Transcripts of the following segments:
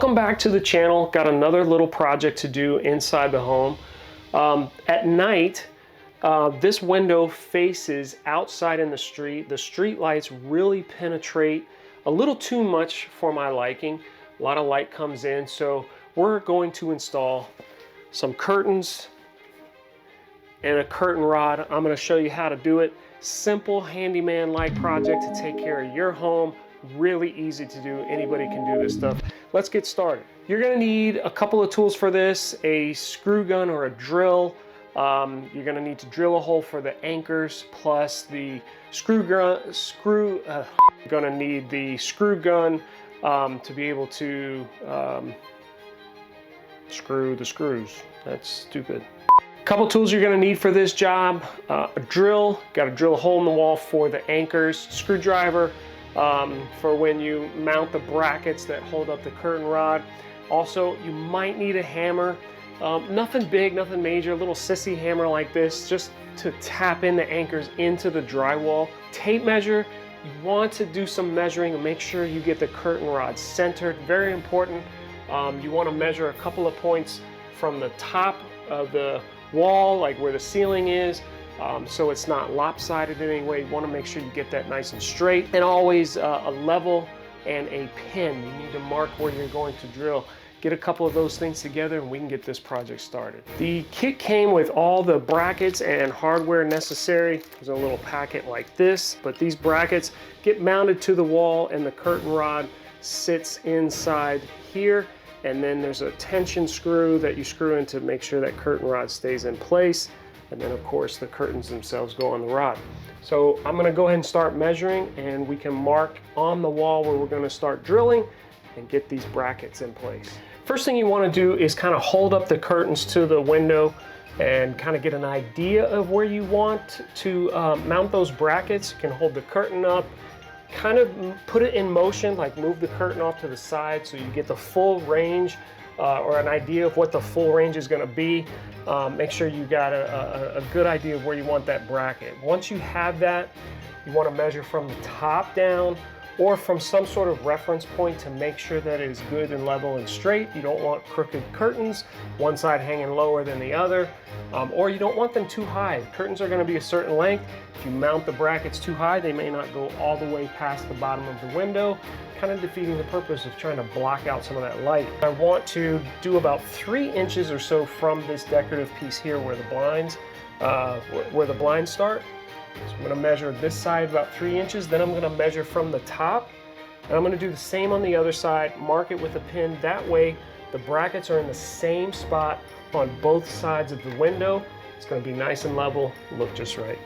Welcome back to the channel. Got another little project to do inside the home. At night, this window faces outside in the street. The street lights really penetrate a little too much for my liking. A lot of light comes in, so we're going to install some curtains and a curtain rod. I'm going to show you how to do it. Simple handyman-like project to take care of your home. Really easy to do. Anybody can do this stuff. Let's get started. You're going to need a couple of tools for this: a screw gun or a drill. You're going to need to drill a hole for the anchors, plus the screw gun. You're going to need the screw gun to be able to screw the screws. That's stupid. Couple tools you're going to need for this job: a drill. Got to drill a hole in the wall for the anchors. Screwdriver for when you mount the brackets that hold up the curtain rod. Also, you might need a hammer. Nothing big, nothing major. A little sissy hammer like this, just to tap in the anchors into the drywall. Tape measure. You want to do some measuring and make sure you get the curtain rod centered. Very important. You want to measure a couple of points from the top of the wall, like where the ceiling is, so it's not lopsided in any way. You want to make sure you get that nice and straight. And always a level and a pin. You need to mark where you're going to drill. Get a couple of those things together and we can get this project started. The kit came with all the brackets and hardware necessary. There's a little packet like this, but these brackets get mounted to the wall and the curtain rod sits inside here. And then there's a tension screw that you screw in to make sure that curtain rod stays in place. And then of course the curtains themselves go on the rod. So I'm gonna go ahead and start measuring, and we can mark on the wall where we're gonna start drilling and get these brackets in place. First thing you wanna do is kind of hold up the curtains to the window and kind of get an idea of where you want to mount those brackets. You can hold the curtain up, kind of put it in motion, like move the curtain off to the side so you get the full range or an idea of what the full range is going to be. Make sure you got a good idea of where you want that bracket. Once you have that, you want to measure from the top down or from some sort of reference point to make sure that it is good and level and straight. You don't want crooked curtains, one side hanging lower than the other, or you don't want them too high. The curtains are going to be a certain length. If you mount the brackets too high, they may not go all the way past the bottom of the window, kind of defeating the purpose of trying to block out some of that light. I want to do about 3 inches or so from this decorative piece here where the blinds start. So I'm going to measure this side about 3 inches, then I'm going to measure from the top, and I'm going to do the same on the other side, mark it with a pin. That way the brackets are in the same spot on both sides of the window. It's going to be nice and level, look just right.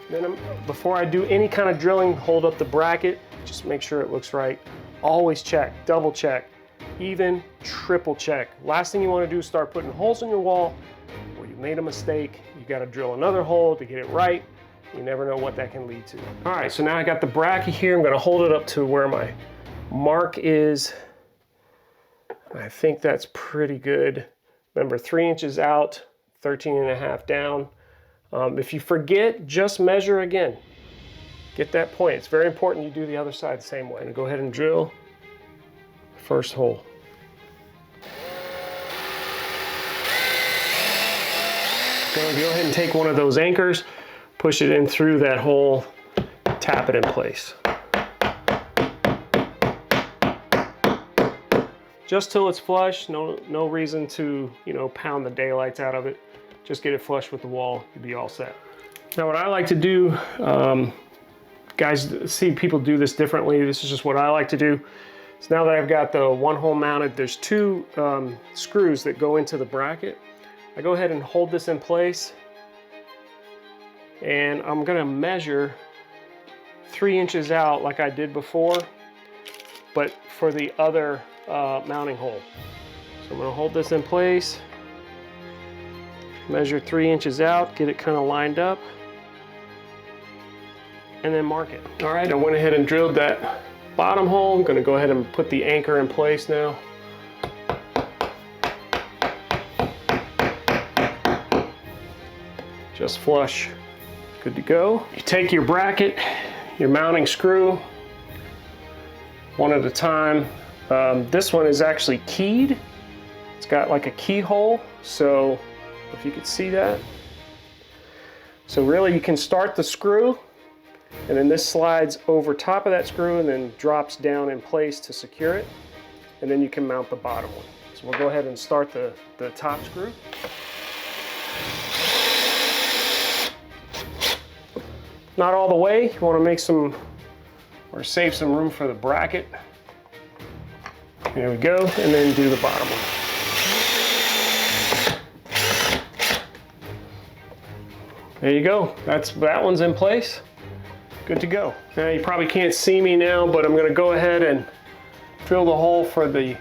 Then before I do any kind of drilling, hold up the bracket, just make sure it looks right. Always check, double check, even triple check. Last thing you want to do is start putting holes in your wall where you made a mistake. You got to drill another hole to get it right. You never know what that can lead to. All right, so now I got the bracket here. I'm going to hold it up to where my mark is. I think that's pretty good. Remember, 3 inches out, 13.5 down. If you forget, just measure again. Get that point. It's very important you do the other side the same way. I'm going to go ahead and drill first hole. Go ahead and take one of those anchors, push it in through that hole, tap it in place. Just till it's flush. No reason to, pound the daylights out of it. Just get it flush with the wall, you'll be all set. Now what I like to do, guys see people do this differently. This is just what I like to do. So now that I've got the one hole mounted, there's 2 screws that go into the bracket. I go ahead and hold this in place, and I'm gonna measure 3 inches out like I did before, but for the other mounting hole. So I'm gonna hold this in place, measure 3 inches out, get it kind of lined up, and then mark it. All right, I went ahead and drilled that bottom hole. I'm gonna go ahead and put the anchor in place now. Just flush, good to go. You take your bracket, your mounting screw, one at a time. This one is actually keyed. It's got like a keyhole, so if you could see that. So really you can start the screw, and then this slides over top of that screw and then drops down in place to secure it. And then you can mount the bottom one. So we'll go ahead and start the top screw. Not all the way, you want to make some, or save some room for the bracket. There we go, and then do the bottom one. There you go, that one's in place. Good to go. Now you probably can't see me now, but I'm gonna go ahead and drill the hole for the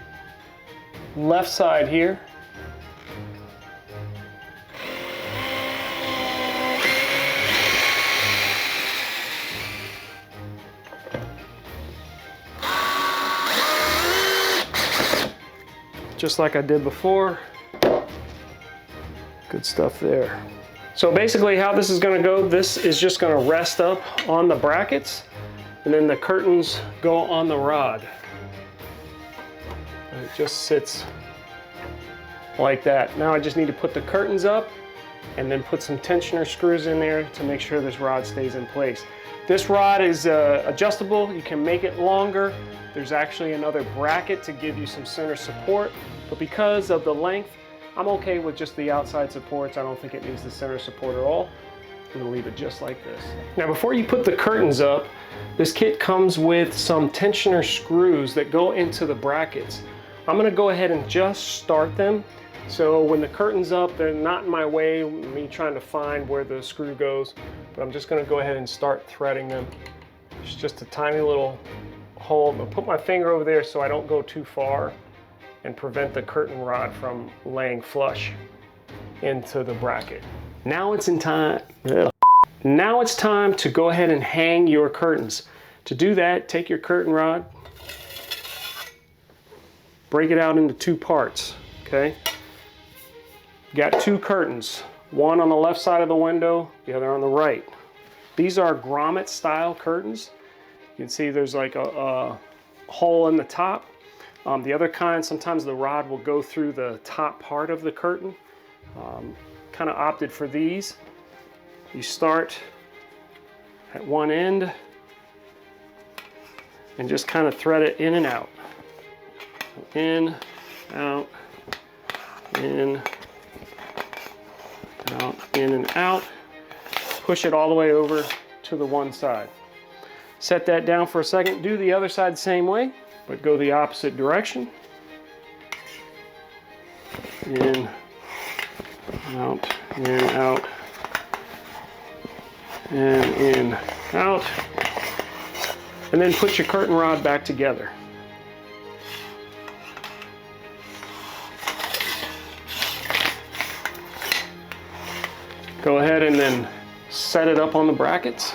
left side here. Just like I did before. Good stuff there. So basically how this is gonna go, this is just gonna rest up on the brackets, and then the curtains go on the rod. And it just sits like that. Now I just need to put the curtains up and then put some tensioner screws in there to make sure this rod stays in place. This rod is adjustable. You can make it longer. There's actually another bracket to give you some center support, but because of the length, I'm okay with just the outside supports. I don't think it needs the center support at all. I'm gonna leave it just like this. Now before you put the curtains up, this kit comes with some tensioner screws that go into the brackets. I'm gonna go ahead and just start them. So when the curtain's up, they're not in my way, me trying to find where the screw goes, but I'm just gonna go ahead and start threading them. It's just a tiny little hole. I'll put my finger over there so I don't go too far and prevent the curtain rod from laying flush into the bracket. Now it's time to go ahead and hang your curtains. To do that, take your curtain rod, break it out into two parts, okay? Got two curtains, one on the left side of the window, the other on the right. These are grommet style curtains. You can see there's like a hole in the top. The other kind, sometimes the rod will go through the top part of the curtain. Kind of opted for these. You start at one end and just kind of thread it in and out. In, out, in, out, in and out. Push it all the way over to the one side. Set that down for a second. Do the other side the same way, but go the opposite direction. In, out, in, out, and in, out. And then put your curtain rod back together. Go ahead and then set it up on the brackets.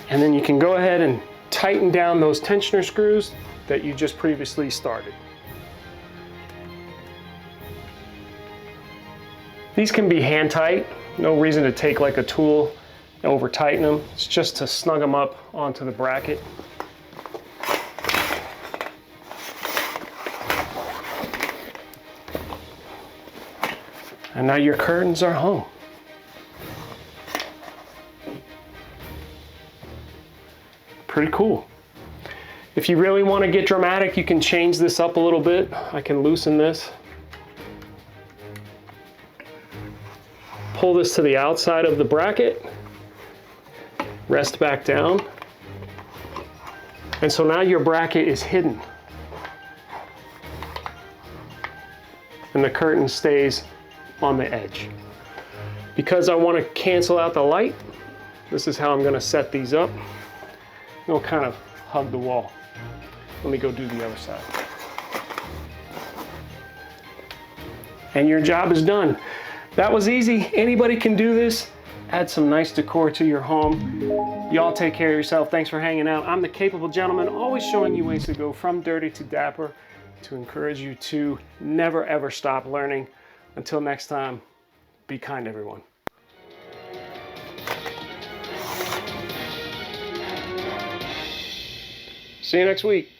And then you can go ahead and tighten down those tensioner screws that you just previously started. These can be hand tight. No reason to take like a tool and over tighten them. It's just to snug them up onto the bracket. And now your curtains are hung. Pretty cool. If you really want to get dramatic, you can change this up a little bit. I can loosen this. Pull this to the outside of the bracket. Rest back down. And so now your bracket is hidden. And the curtain stays on the edge. Because I want to cancel out the light, this is how I'm going to set these up. It'll kind of hug the wall. Let me go do the other side. And your job is done. That was easy. Anybody can do this. Add some nice decor to your home. Y'all take care of yourself. Thanks for hanging out. I'm the Capable Gentleman, always showing you ways to go from dirty to dapper, to encourage you to never ever stop learning. Until next time, be kind, everyone. See you next week.